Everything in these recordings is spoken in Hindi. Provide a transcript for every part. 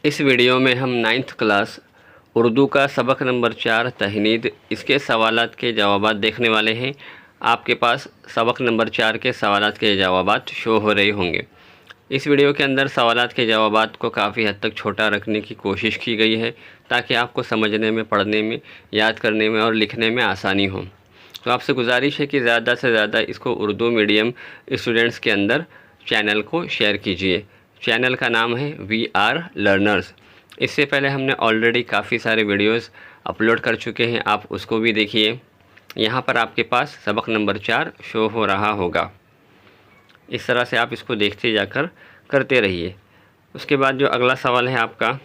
इस वीडियो में हम 9th क्लास उर्दू का सबक नंबर 4 तहनीद इसके सवालात के जवाबात देखने वाले हैं। आपके पास सबक नंबर 4 के सवालात के जवाबात शो हो रहे होंगे। इस वीडियो के अंदर सवालात के जवाबात को काफ़ी हद तक छोटा रखने की कोशिश की गई है ताकि आपको समझने में, पढ़ने में, याद करने में और लिखने में आसानी हो। तो आपसे गुजारिश है कि ज़्यादा से ज़्यादा इसको उर्दू मीडियम स्टूडेंट्स के अंदर चैनल को शेयर कीजिए। चैनल का नाम है VR लर्नर्स। इससे पहले हमने ऑलरेडी काफ़ी सारे वीडियोस अपलोड कर चुके हैं, आप उसको भी देखिए। यहाँ पर आपके पास सबक नंबर 4 शो हो रहा होगा। इस तरह से आप इसको देखते जाकर करते रहिए। उसके बाद जो अगला सवाल है आपका,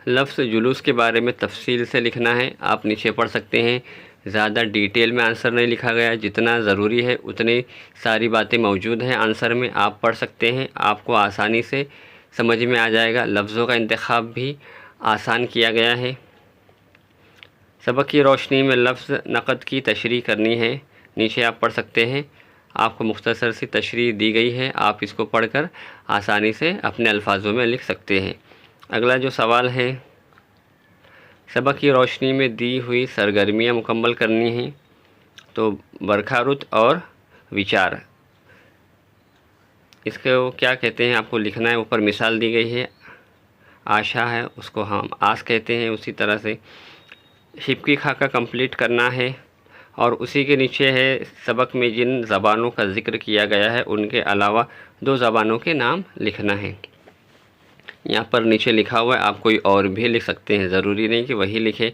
लफ्ज़ जुलूस के बारे में तफसील से लिखना है। आप नीचे पढ़ सकते हैं। ज़्यादा डिटेल में आंसर नहीं लिखा गया, जितना ज़रूरी है उतनी सारी बातें मौजूद हैं आंसर में, आप पढ़ सकते हैं, आपको आसानी से समझ में आ जाएगा। लफ्ज़ों का इंतखाब भी आसान किया गया है। सबक की रोशनी में लफ्ज़ नक़द की तशरीह करनी है। नीचे आप पढ़ सकते हैं, आपको मुख्तसर सी तशरीह दी गई है, आप इसको पढ़कर आसानी से अपने अल्फाजों में लिख सकते हैं। अगला जो सवाल है, सबक की रोशनी में दी हुई सरगर्मियाँ मुकम्मल करनी हैं। तो बरखा रुत और विचार, इसको क्या कहते हैं आपको लिखना है। ऊपर मिसाल दी गई है, आशा है उसको हम आस कहते हैं। उसी तरह से हिब्की खाका कंप्लीट करना है। और उसी के नीचे है, सबक में जिन ज़बानों का ज़िक्र किया गया है उनके अलावा 2 ज़बानों के नाम लिखना है। यहाँ पर नीचे लिखा हुआ है, आप कोई और भी लिख सकते हैं, ज़रूरी नहीं कि वही लिखे।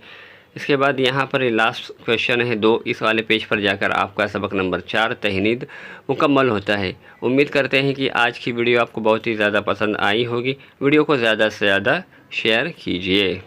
इसके बाद यहाँ पर लास्ट क्वेश्चन है 2, इस वाले पेज पर जाकर आपका सबक नंबर 4 तहनीद मुकम्मल होता है। उम्मीद करते हैं कि आज की वीडियो आपको बहुत ही ज़्यादा पसंद आई होगी। वीडियो को ज़्यादा से ज़्यादा शेयर कीजिए।